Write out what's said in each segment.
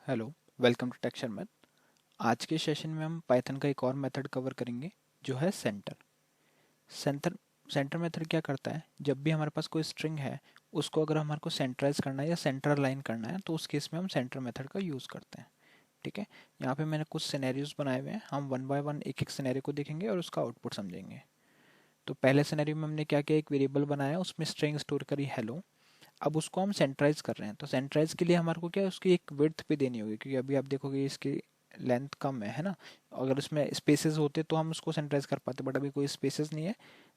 Hello, welcome to texture math. आज के session में हम पाइथन का एक और मेथड कवर करेंगे जो है सेंटर। सेंटर सेंटर मेथड क्या करता है, जब भी हमारे पास कोई स्ट्रिंग है उसको अगर हमारे को सेंटराइज करना है या सेंटर अलाइन करना है तो उस केस में हम सेंटर मेथड का यूज़ करते हैं। ठीक है, यहाँ पे मैंने कुछ सिनेरियोज बनाए हुए हैं, हम वन बाय वन एक एक सिनेरियो को देखेंगे और उसका आउटपुट समझेंगे। तो पहले सिनेरियो में हमने क्या किया, एक वेरिएबल बनाया, उसमें स्ट्रिंग स्टोर करी हेलो। अब उसको हम सेंटराइज कर रहे हैं, तो सेंटराइज के लिए हमारे को क्या है, उसकी एक विड्थ भी देनी होगी, क्योंकि अभी आप देखोगे इसकी लेंथ कम है ना। अगर उसमें स्पेसेस होते तो हम उसको सेंटराइज कर पाते, बट अभी कोई स्पेसेस नहीं है,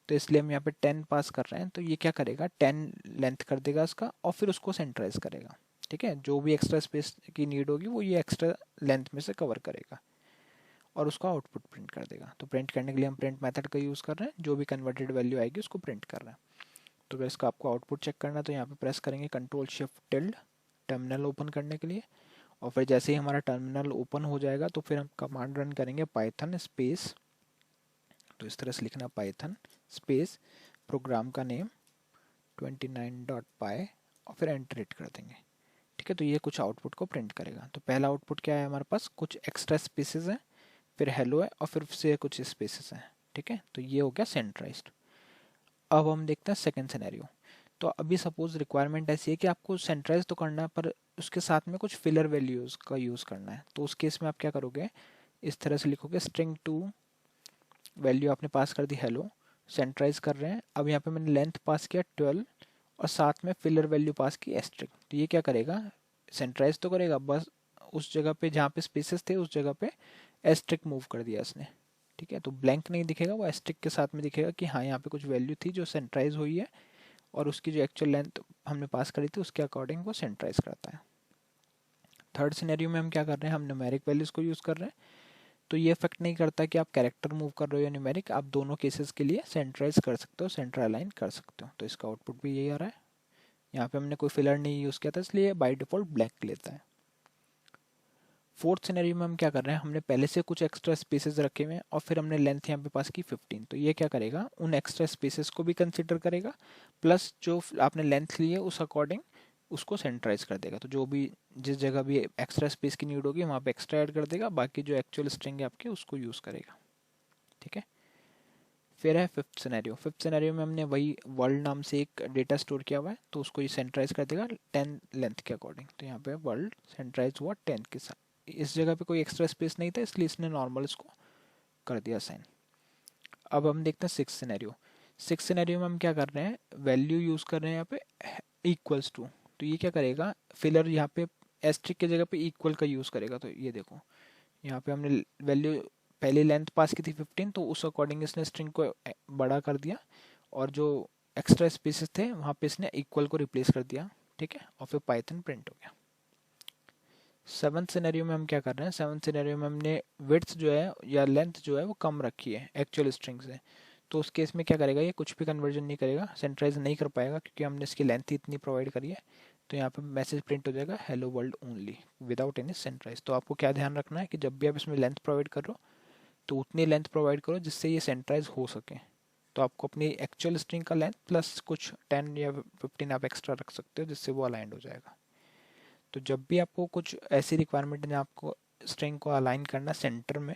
तो इसलिए हम यहाँ पे 10 पास कर रहे हैं। तो ये क्या करेगा, 10 लेंथ कर देगा इसका और फिर उसको सेंटराइज करेगा। ठीक है, जो भी एक्स्ट्रा स्पेस की नीड होगी वो ये एक्स्ट्रा लेंथ में से कवर करेगा और उसका आउटपुट प्रिंट कर देगा। तो प्रिंट करने के लिए हम प्रिंट मेथड का यूज़ कर रहे हैं, जो भी कन्वर्टेड वैल्यू आएगी उसको प्रिंट कर रहे हैं। तो अगर इसका आपको आउटपुट चेक करना है तो यहाँ पे प्रेस करेंगे control shift tilde terminal open करने के लिए। और फिर जैसे ही हमारा टर्मिनल ओपन हो जाएगा तो फिर हम कमांड रन करेंगे पाइथन स्पेस, तो इस तरह से लिखना पाइथन स्पेस प्रोग्राम का नेम 29.py और फिर एंटर हिट कर देंगे। ठीक है, तो ये कुछ आउटपुट को प्रिंट करेगा। तो पहला आउटपुट क्या है, हमारे पास कुछ एक्स्ट्रा स्पेसेस हैं, फिर हेलो है और फिर से कुछ स्पेसेस हैं। ठीक है, तो ये हो गया सेंट्राइज्ड। अब हम देखते हैं सेकेंड सिनेरियो। तो अभी सपोज रिक्वायरमेंट ऐसी है कि आपको सेंट्राइज तो करना है पर उसके साथ में कुछ फिलर वैल्यूज का यूज़ करना है। तो उस केस में आप क्या करोगे, इस तरह से लिखोगे स्ट्रिंग टू, वैल्यू आपने पास कर दी हेलो, सेंट्राइज कर रहे हैं। अब यहाँ पे मैंने लेंथ पास किया 12 और साथ में फिलर वैल्यू पास की एस्ट्रिक। तो ये क्या करेगा, सेंट्राइज तो करेगा, बस उस जगह पे जहाँ पे स्पेसेस थे उस जगह पे एस्ट्रिक मूव कर दिया इसने। ठीक है, तो ब्लैंक नहीं दिखेगा, वो एस्ट्रिक के साथ में दिखेगा कि हाँ यहाँ पे कुछ वैल्यू थी जो सेंट्राइज हुई है और उसकी जो एक्चुअल लेंथ हमने पास करी थी उसके अकॉर्डिंग वो सेंट्राइज करता है। थर्ड सिनेरियो में हम क्या कर रहे हैं, हम न्यूमेरिक वैल्यूज को यूज़ कर रहे हैं। तो ये इफेक्ट नहीं करता कि आप कैरेक्टर मूव कर रहे हो या न्यूमेरिक, आप दोनों केसेस के लिए सेंट्राइज कर सकते हो, सेंटर अलाइन कर सकते हो। तो इसका आउटपुट भी यही आ रहा है। यहाँ पे हमने कोई फिलर नहीं यूज़ किया था इसलिए बाई डिफॉल्ट ब्लैक लेता है। फोर्थ सिनेरियो में हम क्या कर रहे हैं, हमने पहले से कुछ एक्स्ट्रा स्पेसेस रखे हुए हैं और फिर हमने लेंथ यहाँ पे पास की 15। तो ये क्या करेगा, उन एक्स्ट्रा स्पेसेस को भी कंसिडर करेगा, प्लस जो आपने लेंथ ली है उस अकॉर्डिंग उसको सेंटराइज कर देगा। तो जो भी जिस जगह भी एक्स्ट्रा स्पेस की नीड होगी वहाँ पे एक्स्ट्रा ऐड कर देगा, बाकी जो एक्चुअल स्ट्रिंग है आपके उसको यूज़ करेगा। ठीक है, फिर है फिफ्थ सिनेरियो। फिफ्थ सिनेरियो में हमने वही वर्ल्ड नाम से एक डेटा स्टोर किया हुआ है, तो उसको ये सेंटराइज कर देगा 10 लेंथ के अकॉर्डिंग। तो यहाँ पे वर्ल्ड सेंटराइज हुआ 10 के साथ। इस जगह पे कोई एक्स्ट्रा स्पेस नहीं था इसलिए इसने नॉर्मल इसको कर दिया साइन। अब हम देखते हैं सिक्स सिनेरियो। सिक्स सिनेरियो में हम क्या कर रहे हैं, वैल्यू यूज़ कर रहे हैं यहाँ पे इक्वल्स टू। तो ये क्या करेगा, फिलर यहाँ पे एस्ट्रिक की जगह पे इक्वल का यूज़ करेगा। तो ये देखो यहाँ पे हमने वैल्यू पहली लेंथ पास की थी 15, तो उस अकॉर्डिंग इसने स्ट्रिंग को बड़ा कर दिया और जो एक्स्ट्रा स्पेसेस थे वहाँ पे इसने इक्वल को रिप्लेस कर दिया। ठीक है, और फिर पाइथन प्रिंट हो गया। सेवन्थ सिनेरियो में हम क्या कर रहे हैं, सेवन्थ सिनेरियो में हमने विड्थ जो है या लेंथ जो है वो कम रखी है एक्चुअल स्ट्रिंग से। तो उस केस में क्या करेगा, ये कुछ भी कन्वर्जन नहीं करेगा, सेंट्राइज नहीं कर पाएगा क्योंकि हमने इसकी लेंथ ही इतनी प्रोवाइड करी है। तो यहाँ पे मैसेज प्रिंट हो जाएगा hello world only without any सेंट्राइज। तो आपको क्या ध्यान रखना है कि जब भी आप इसमें लेंथ प्रोवाइड करो तो उतनी लेंथ प्रोवाइड करो जिससे ये सेंट्राइज हो सके। तो आपको अपनी एक्चुअल स्ट्रिंग का लेंथ प्लस कुछ 10 या 15 आप एक्स्ट्रा रख सकते हो जिससे वो अलाइंड हो जाएगा। तो जब भी आपको कुछ ऐसी रिक्वायरमेंट है आपको स्ट्रिंग को अलाइन करना सेंटर में,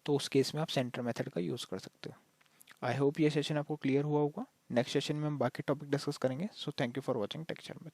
तो उस केस में आप सेंटर मेथड का यूज़ कर सकते हो। आई होप ये सेशन आपको क्लियर हुआ होगा। नेक्स्ट सेशन में हम बाकी टॉपिक डिस्कस करेंगे। So thank you for watching texture में।